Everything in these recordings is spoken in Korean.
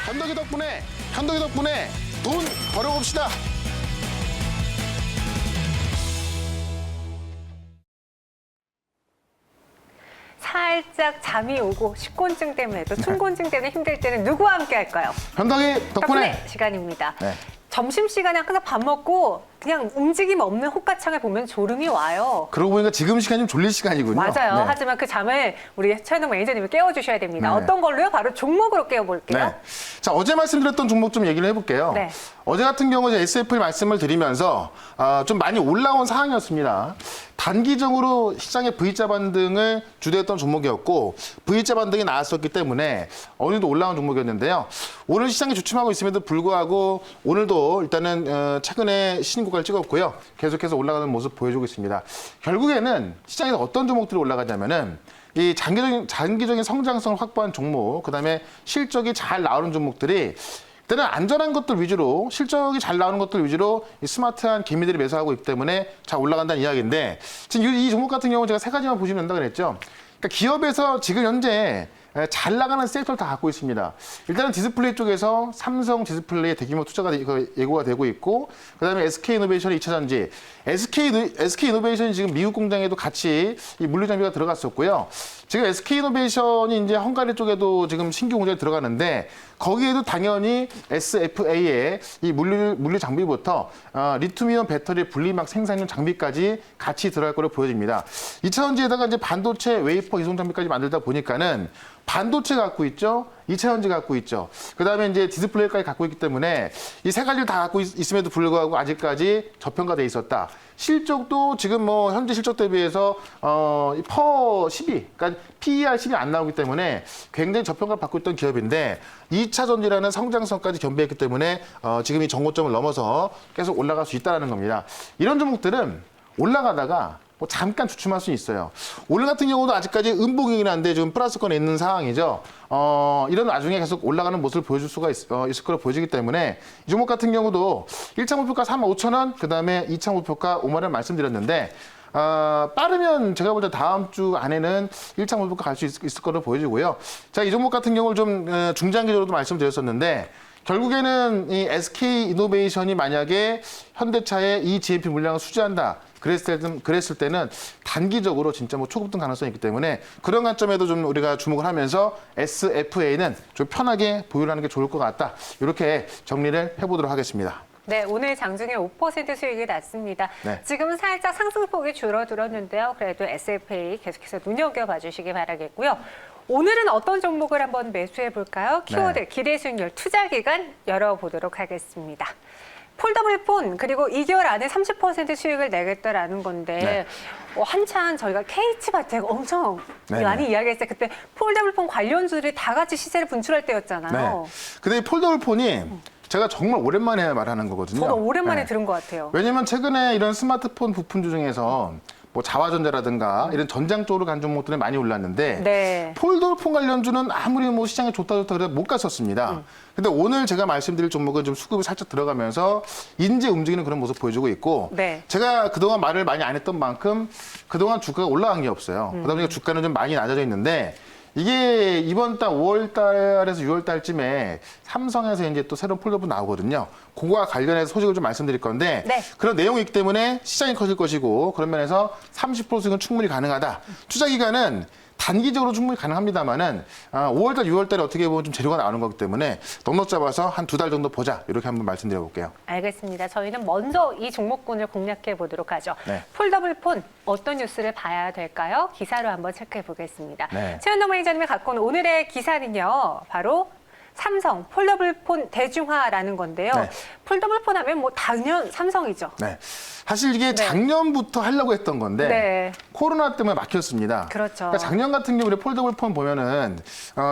현덕이 덕분에 돈 벌어봅시다. 살짝 잠이 오고 식곤증 때문에도 춘곤증 때문에 힘들 때는 누구와 함께 할까요? 현덕이 덕분에. 시간입니다. 네. 점심시간에 항상 밥 먹고 그냥 움직임 없는 호가창을 보면 졸음이 와요. 그러고 보니까 지금 시간이 좀 졸릴 시간이군요. 맞아요. 네. 하지만 그 잠을 우리 최현동 매니저님이 깨워주셔야 됩니다. 네. 어떤 걸로요? 바로 종목으로 깨워볼게요. 네. 자, 어제 말씀드렸던 종목 좀 얘기를 해볼게요. 네. 어제 같은 경우 SFL 말씀을 드리면서 좀 많이 올라온 상황이었습니다. 단기적으로 시장의 V자 반등을 주도했던 종목이었고 V자 반등이 나왔었기 때문에 어느 정도 올라온 종목이었는데요. 오늘 시장이 주춤하고 있음에도 불구하고 오늘도 일단은 최근에 신고가를 찍었고요. 계속해서 올라가는 모습 보여주고 있습니다. 결국에는 시장에서 어떤 종목들이 올라가냐면은 이 장기적인 성장성을 확보한 종목, 그다음에 실적이 잘 나오는 종목들이 일단은 안전한 것들 위주로, 실적이 잘 나오는 것들 위주로 이 스마트한 개미들이 매수하고 있기 때문에 잘 올라간다는 이야기인데, 지금 이 종목 같은 경우 제가 세 가지만 보시면 된다고 그랬죠. 그러니까 기업에서 지금 현재 잘 나가는 섹터를 다 갖고 있습니다. 일단은 디스플레이 쪽에서 삼성 디스플레이에 대규모 투자가 예고가 되고 있고, 그다음에 SK이노베이션의 2차전지, SK이노베이션이 지금 미국 공장에도 같이 이 물류 장비가 들어갔었고요. 지금 SK이노베이션이 이제 헝가리 쪽에도 지금 신규 공장에 들어가는데 거기에도 당연히 SFA의 이 물류 장비부터 리튬이온 배터리 분리막 생산용 장비까지 같이 들어갈 거로 보여집니다. 2차전지에다가 이제 반도체 웨이퍼 이송 장비까지 만들다 보니까는 반도체 갖고 있죠. 2차전지 갖고 있죠. 그다음에 이제 디스플레이까지 갖고 있기 때문에 이 세 가지를 다 갖고 있음에도 불구하고 아직까지 저평가돼 있었다. 실적도 지금 뭐 현재 실적 대비해서 퍼 12, 그러니까 PER 10이 안 나오기 때문에 굉장히 저평가를 받고 있던 기업인데 2차전지라는 성장성까지 겸비했기 때문에 지금 이 정고점을 넘어서 계속 올라갈 수 있다는 겁니다. 이런 종목들은 올라가다가 뭐 잠깐 주춤할 수 있어요. 오늘 같은 경우도 아직까지 음봉이긴 한데 지금 플러스권에 있는 상황이죠. 이런 와중에 계속 올라가는 모습을 보여줄 수가 있을 거로 보여지기 때문에 이 종목 같은 경우도 1차 목표가 45,000원, 그 다음에 2차 목표가 5만 원 말씀드렸는데 빠르면 제가 볼 때 다음 주 안에는 1차 목표가 갈 수 있을 거로 보여지고요. 자, 이 종목 같은 경우를 좀 중장기적으로도 말씀드렸었는데 결국에는 이 SK이노베이션이 만약에 현대차의 이 GMP 물량을 수주한다. 그랬을 때는 단기적으로 진짜 뭐 초급등 가능성이 있기 때문에 그런 관점에도 좀 우리가 주목을 하면서 SFA는 좀 편하게 보유를 하는 게 좋을 것 같다. 이렇게 정리를 해보도록 하겠습니다. 네, 오늘 장중에 5% 수익이 났습니다. 네. 지금은 살짝 상승폭이 줄어들었는데요. 그래도 SFA 계속해서 눈여겨봐 주시기 바라겠고요. 오늘은 어떤 종목을 한번 매수해 볼까요? 키워드 네. 기대 수익률 투자 기간 열어보도록 하겠습니다. 폴더블폰 그리고 2개월 안에 30% 수익을 내겠다라는 건데 네. 한참 저희가 KT바텍 엄청 네, 많이 네. 이야기했어요. 그때 폴더블폰 관련주들이 다 같이 시세를 분출할 때였잖아요. 네. 근데 이 폴더블폰이 제가 정말 오랜만에 말하는 거거든요. 저도 오랜만에 네. 들은 것 같아요. 왜냐면 최근에 이런 스마트폰 부품주 중에서 뭐 자화전자라든가 이런 전장 쪽으로 간 종목들이 많이 올랐는데 네. 폴더폰 관련주는 아무리 뭐 시장에 좋다 그래도 못 갔었습니다. 근데 오늘 제가 말씀드릴 종목은 좀 수급이 살짝 들어가면서 인제 움직이는 그런 모습 보여주고 있고 네. 제가 그동안 말을 많이 안 했던 만큼 그동안 주가가 올라간 게 없어요. 그러다 보니까 주가는 좀 많이 낮아져 있는데 이게 이번 달 5월 달에서 6월 달쯤에 삼성에서 이제 또 새로운 폴더폰 나오거든요. 그거와 관련해서 소식을 좀 말씀드릴 건데 네. 그런 내용이 있기 때문에 시장이 커질 것이고 그런 면에서 30% 수익은 충분히 가능하다. 투자 기간은 단기적으로 충분히 가능합니다만은 5월 달, 6월 달에 어떻게 보면 좀 재료가 나오는 거기 때문에 넉넉 잡아서 한 2달 정도 보자. 이렇게 한번 말씀드려 볼게요. 알겠습니다. 저희는 먼저 이 종목군을 공략해 보도록 하죠. 네. 폴더블폰 어떤 뉴스를 봐야 될까요? 기사로 한번 체크해 보겠습니다. 네. 최현동 매니저님이 갖고 온 오늘의 기사는요. 바로 삼성 폴더블폰 대중화라는 건데요. 네. 폴더블폰 하면 뭐 당연 삼성이죠. 네. 사실 이게 작년부터 하려고 했던 건데 네. 코로나 때문에 막혔습니다. 그렇죠. 그러니까 작년 같은 경우 우리 폴더블폰 보면은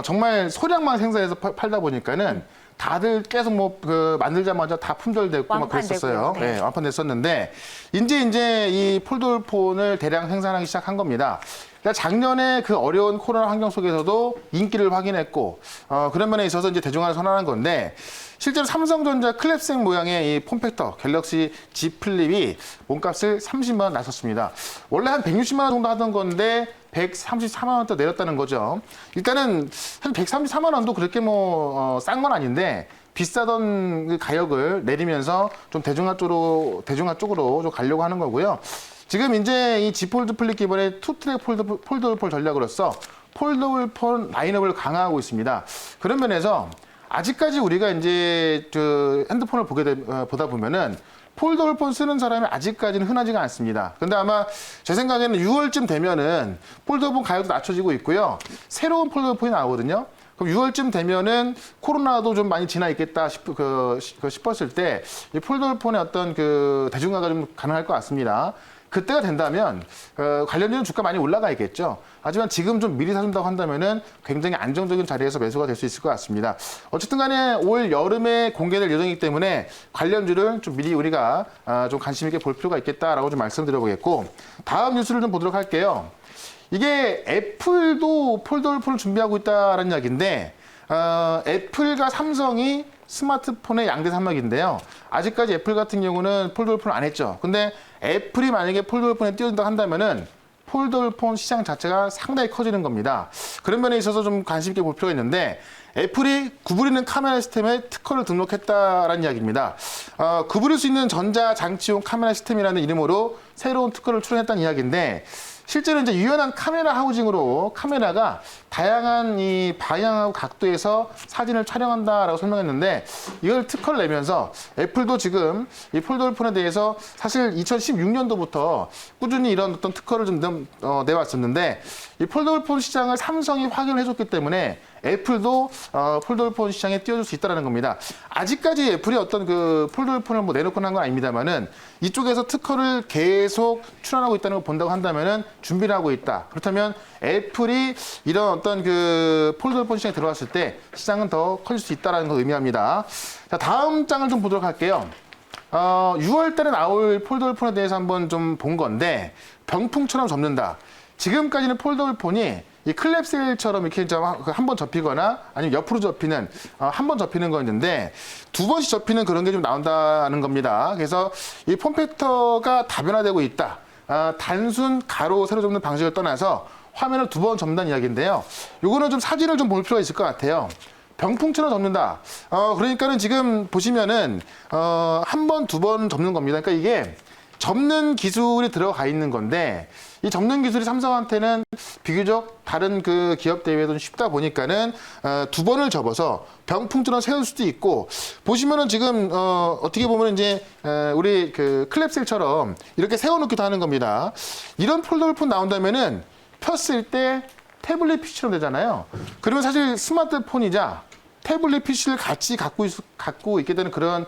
정말 소량만 생산해서 팔다 보니까는 다들 계속 뭐 만들자마자 다 품절됐고 막 그랬었어요. 완판되고요. 네. 네, 완판됐었는데 이제 이 폴더폰을 대량 생산하기 시작한 겁니다. 그러니까 작년에 그 어려운 코로나 환경 속에서도 인기를 확인했고 그런 면에 있어서 이제 대중화를 선언한 건데 실제로 삼성전자 클랩색 모양의 이 폼팩터 갤럭시 Z 플립이 몸값을 30만 원 나섰습니다. 원래 한 160만 원 정도 하던 건데 134만 원대 내렸다는 거죠. 일단은 한 134만 원도 그렇게 싼 건 아닌데 비싸던 그 가격을 내리면서 좀 대중화 쪽으로 좀 가려고 하는 거고요. 지금 이제 이 Z 폴드 플립 기반의 투트랙 폴더블 폰 전략으로서 폴더블 폰 라인업을 강화하고 있습니다. 그런 면에서 아직까지 우리가 이제 그 핸드폰을 보다 보면은 폴더블 폰 쓰는 사람이 아직까지는 흔하지가 않습니다. 근데 아마 제 생각에는 6월쯤 되면은 폴더블 폰 가격도 낮춰지고 있고요. 새로운 폴더블 폰이 나오거든요. 그럼 6월쯤 되면은 코로나도 좀 많이 지나 있겠다 싶었을 때 이 폴더블 폰의 어떤 그 대중화가 좀 가능할 것 같습니다. 그때가 된다면 관련주는 주가 많이 올라가 있겠죠. 하지만 지금 좀 미리 사준다고 한다면은 굉장히 안정적인 자리에서 매수가 될 수 있을 것 같습니다. 어쨌든 간에 올 여름에 공개될 예정이기 때문에 관련주를 좀 미리 우리가 좀 관심 있게 볼 필요가 있겠다라고 좀 말씀드려보겠고, 다음 뉴스를 좀 보도록 할게요. 이게 애플도 폴더블 폰을 준비하고 있다라는 이야기인데, 애플과 삼성이 스마트폰의 양대 산맥인데요. 아직까지 애플 같은 경우는 폴더블 폰을 안 했죠. 근데 애플이 만약에 폴더블 폰에 뛰어든다 한다면은 폴더블 폰 시장 자체가 상당히 커지는 겁니다. 그런 면에 있어서 좀 관심 있게 볼 필요가 있는데, 애플이 구부리는 카메라 시스템에 특허를 등록했다라는 이야기입니다. 구부릴 수 있는 전자장치용 카메라 시스템이라는 이름으로 새로운 특허를 출원했다는 이야기인데, 실제로 이제 유연한 카메라 하우징으로 카메라가 다양한 이 방향하고 각도에서 사진을 촬영한다라고 설명했는데, 이걸 특허를 내면서 애플도 지금 이 폴더블 폰에 대해서 사실 2016년도부터 꾸준히 이런 어떤 특허를 좀 내왔었는데, 이 폴더블 폰 시장을 삼성이 확인을 해줬기 때문에 애플도 폴더블 폰 시장에 뛰어들 수 있다는 겁니다. 아직까지 애플이 어떤 그 폴더블 폰을 내놓고 한 건 아닙니다만은 이쪽에서 특허를 계속 출원하고 있다는 걸 본다고 한다면은 준비를 하고 있다. 그렇다면 애플이 이런 어떤 그 폴더블 폰 시장에 들어갔을 때 시장은 더 커질 수 있다는 걸 의미합니다. 자, 다음 장을 좀 보도록 할게요. 6월 달에 나올 폴더블 폰에 대해서 한번 좀 본 건데, 병풍처럼 접는다. 지금까지는 폴더블 폰이 이 클랩셀처럼 이렇게 한 번 접히거나 아니면 옆으로 접히는 한 번 접히는 거였는데, 두 번씩 접히는 그런 게 좀 나온다는 겁니다. 그래서 이 폼팩터가 다변화되고 있다. 단순 가로 세로 접는 방식을 떠나서 화면을 두 번 접는다는 이야기인데요. 요거는 좀 사진을 좀 볼 필요가 있을 것 같아요. 병풍처럼 접는다. 그러니까는 지금 보시면은 한 번, 두 번 접는 겁니다. 그러니까 이게 접는 기술이 들어가 있는 건데, 이 접는 기술이 삼성한테는 비교적 다른 그 기업 대비해서 쉽다 보니까는 두 번을 접어서 병풍처럼 세울 수도 있고, 보시면은 지금 어떻게 보면 이제 우리 그 클랩셀처럼 이렇게 세워놓기도 하는 겁니다. 이런 폴더블 폰 나온다면은 폈을 때 태블릿 PC처럼 되잖아요. 그러면 사실 스마트폰이자 태블릿 PC를 같이 갖고 있게 되는 그런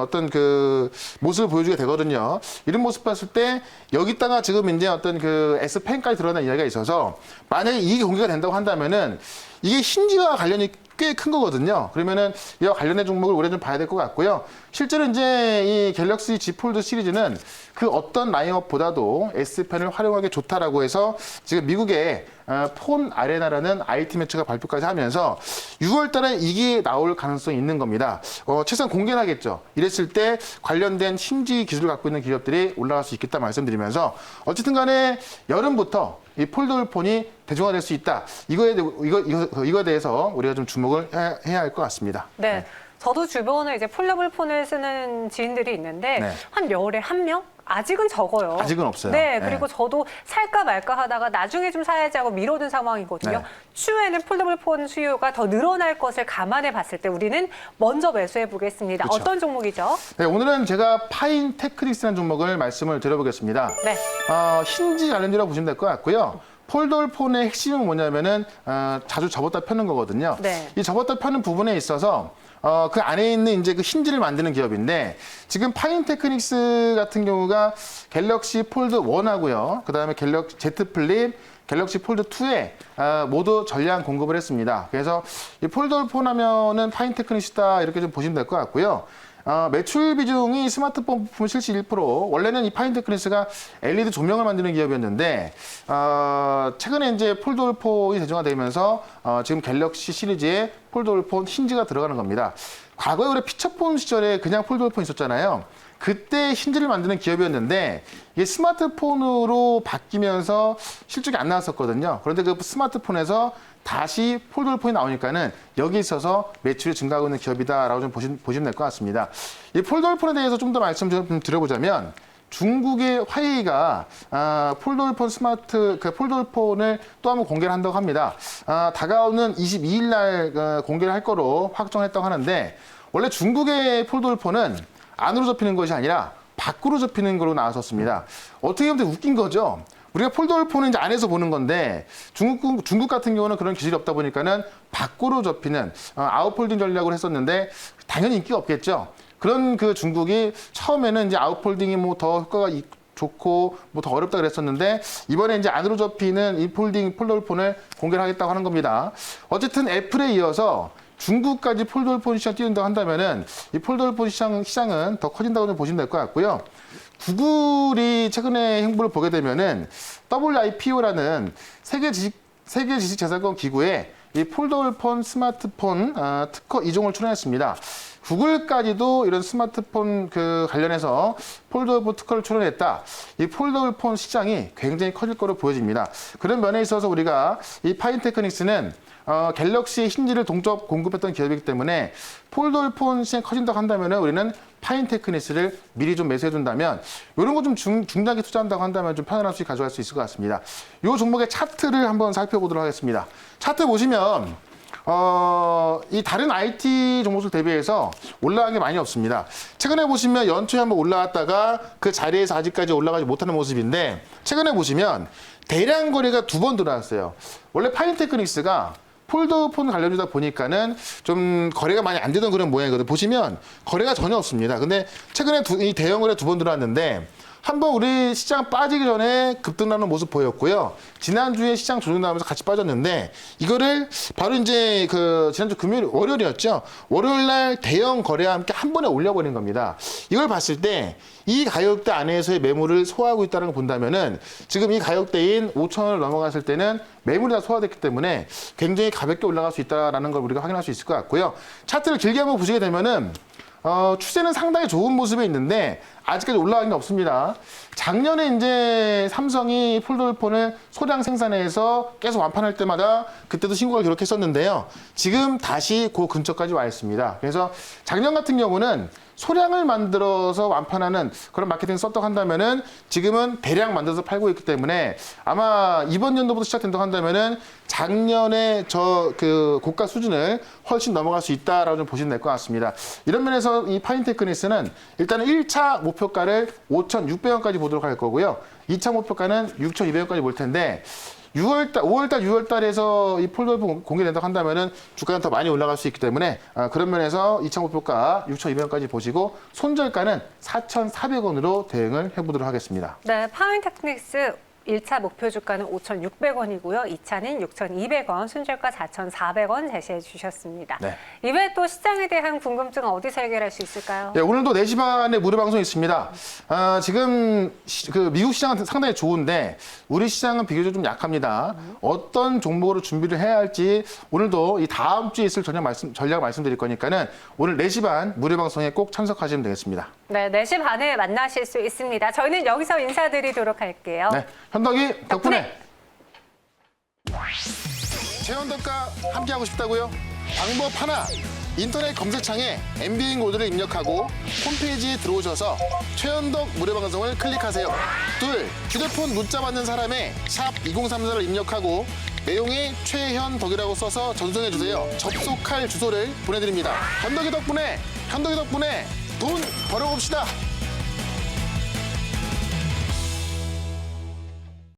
어떤 그 모습을 보여주게 되거든요. 이런 모습 봤을 때 여기다가 지금 이제 어떤 그 S펜까지 드러난 이야기가 있어서, 만약에 이게 공개가 된다고 한다면은 이게 힌지와 관련이 꽤 큰 거거든요. 그러면은 이와 관련된 종목을 올해 좀 봐야 될 것 같고요. 실제로 이제 이 갤럭시 Z 폴드 시리즈는 그 어떤 라인업보다도 S펜을 활용하기 좋다라고 해서 지금 미국의 폰 아레나라는 IT 매체가 발표까지 하면서 6월 달에 이게 나올 가능성이 있는 겁니다. 최소한 공개는 하겠죠. 이랬을 때 관련된 힌지 기술을 갖고 있는 기업들이 올라갈 수 있겠다 말씀드리면서, 어쨌든 간에 여름부터 이 폴더블 폰이 대중화될 수 있다. 이거에 대해서 우리가 좀 주목을 해야 할 것 같습니다. 네. 저도 주변에 이제 폴더블 폰을 쓰는 지인들이 있는데, 네. 한 열에 한 명? 아직은 적어요. 아직은 없어요. 네, 그리고 저도 살까 말까 하다가 나중에 좀 사야지 하고 미뤄둔 상황이거든요. 네. 추후에는 폴더블 폰 수요가 더 늘어날 것을 감안해 봤을 때 우리는 먼저 매수해 보겠습니다. 그렇죠. 어떤 종목이죠? 네, 오늘은 제가 파인 테크닉스라는 종목을 말씀을 드려보겠습니다. 네. 힌지 관련주라고 보시면 될 것 같고요. 폴더블 폰의 핵심은 뭐냐면은 자주 접었다 펴는 거거든요. 네. 이 접었다 펴는 부분에 있어서 그 안에 있는 이제 그 힌지를 만드는 기업인데, 지금 파인 테크닉스 같은 경우가 갤럭시 폴드 1하고요. 그다음에 갤럭시 Z 플립, 갤럭시 폴드 2에 모두 전량 공급을 했습니다. 그래서 이 폴더블 폰 하면은 파인 테크닉스다 이렇게 좀 보시면 될 것 같고요. 매출 비중이 스마트폰 부품 실시 1%. 원래는 이 파인테크니스가 LED 조명을 만드는 기업이었는데 최근에 이제 폴더블폰이 대중화되면서 지금 갤럭시 시리즈에 폴더블폰 힌지가 들어가는 겁니다. 과거에 우리 피처폰 시절에 그냥 폴더블폰 있었잖아요. 그때 힌지를 만드는 기업이었는데 이게 스마트폰으로 바뀌면서 실적이 안 나왔었거든요. 그런데 그 스마트폰에서 다시 폴더블폰이 나오니까는 여기 있어서 매출이 증가하고 있는 기업이다라고 좀 보시면 될 것 같습니다. 이 폴더블폰에 대해서 좀 더 말씀 좀 드려보자면 중국의 화웨이가 폴더블폰 폴더블폰을 또 한번 공개를 한다고 합니다. 다가오는 22일 날 공개를 할 거로 확정했다고 하는데 원래 중국의 폴더블폰은 안으로 접히는 것이 아니라 밖으로 접히는 거로 나왔었습니다. 어떻게 보면 되게 웃긴 거죠. 우리가 폴더블폰은 이제 안에서 보는 건데 중국 같은 경우는 그런 기술이 없다 보니까는 밖으로 접히는 아웃폴딩 전략을 했었는데 당연히 인기가 없겠죠. 그런 그 중국이 처음에는 이제 아웃폴딩이 뭐 더 효과가 좋고 뭐 더 어렵다 그랬었는데 이번에 이제 안으로 접히는 이 폴더블폰을 공개를 하겠다고 하는 겁니다. 어쨌든 애플에 이어서 중국까지 폴더블폰 시장 띄운다고 한다면은 이 폴더블폰 시장은 더 커진다고 좀 보시면 될 것 같고요. 구글이 최근에 행보를 보게 되면은 WIPO라는 세계 지식재산권 기구에 이 폴더블폰 스마트폰 특허 2종을 출원했습니다. 구글까지도 이런 스마트폰 관련해서 폴더블폰 특허를 출원했다. 이 폴더블폰 시장이 굉장히 커질 거로 보여집니다. 그런 면에 있어서 우리가 이 파인테크닉스는 갤럭시 힌지를 동접 공급했던 기업이기 때문에 폴더블폰 시장이 커진다고 한다면 우리는 파인테크니스를 미리 좀 매수해둔다면 이런 거 좀 중장기 투자한다고 한다면 좀 편안한 수익 가져갈 수 있을 것 같습니다. 이 종목의 차트를 한번 살펴보도록 하겠습니다. 차트 보시면 이 다른 IT 종목들 대비해서 올라간 게 많이 없습니다. 최근에 보시면 연초에 한번 올라왔다가 그 자리에서 아직까지 올라가지 못하는 모습인데 최근에 보시면 대량 거래가 2번 들어왔어요. 원래 파인테크닉스가 폴더폰 관련주다 보니까는 좀 거래가 많이 안 되던 그런 모양이거든요. 보시면 거래가 전혀 없습니다. 근데 최근에 이 대형 거래 2번 들어왔는데 한번 우리 시장 빠지기 전에 급등하는 모습 보였고요. 지난주에 시장 조정 나오면서 같이 빠졌는데 이거를 바로 이제 지난주 월요일이었죠. 월요일 날 대형 거래와 함께 한 번에 올려버린 겁니다. 이걸 봤을 때 이 가격대 안에서의 매물을 소화하고 있다는 걸 본다면은 지금 이 가격대인 5,000원을 넘어갔을 때는 매물이 다 소화됐기 때문에 굉장히 가볍게 올라갈 수 있다는 걸 우리가 확인할 수 있을 것 같고요. 차트를 길게 한번 보시게 되면은 추세는 상당히 좋은 모습에 있는데 아직까지 올라간 게 없습니다. 작년에 이제 삼성이 폴더블폰을 소량 생산해서 계속 완판할 때마다 그때도 신고가를 기록했었는데요. 지금 다시 그 근처까지 와 있습니다. 그래서 작년 같은 경우는 소량을 만들어서 완판하는 그런 마케팅을 썼다고 한다면은 지금은 대량 만들어서 팔고 있기 때문에 아마 이번 연도부터 시작된다고 한다면은 작년에 고가 수준을 훨씬 넘어갈 수 있다라고 좀 보시면 될 것 같습니다. 이런 면에서 이 파인테크니스는 일단은 1차 목표가를 5,600원까지 보도록 할 거고요. 2차 목표가는 6,200원까지 볼 텐데 5월달, 6월달에서 이 폴더블폰 공개된다고 한다면은 주가는 더 많이 올라갈 수 있기 때문에 그런 면에서 2차 목표가 6,200원까지 보시고 손절가는 4,400원으로 대응을 해보도록 하겠습니다. 네, 파인테크닉스 1차 목표 주가는 5,600원이고요. 2차는 6,200원, 순절가 4,400원 제시해 주셨습니다. 네. 이외에 또 시장에 대한 궁금증은 어디서 해결할 수 있을까요? 네, 오늘도 4시 반에 무료 방송이 있습니다. 지금 미국 시장은 상당히 좋은데 우리 시장은 비교적 좀 약합니다. 어떤 종목으로 준비를 해야 할지 오늘도 이 다음 주에 있을 전략 말씀드릴 거니까는 오늘 4시 반 무료 방송에 꼭 참석하시면 되겠습니다. 네, 4시 반에 만나실 수 있습니다. 저희는 여기서 인사드리도록 할게요. 네, 현덕이 덕분에. 최현덕과 함께하고 싶다고요? 방법 하나. 인터넷 검색창에 MBN 코드를 입력하고 홈페이지에 들어오셔서 최현덕 무료 방송을 클릭하세요. 둘, 휴대폰 문자 받는 사람의 샵 2034를 입력하고 내용에 최현덕이라고 써서 전송해주세요. 접속할 주소를 보내드립니다. 현덕이 덕분에 돈 벌어봅시다.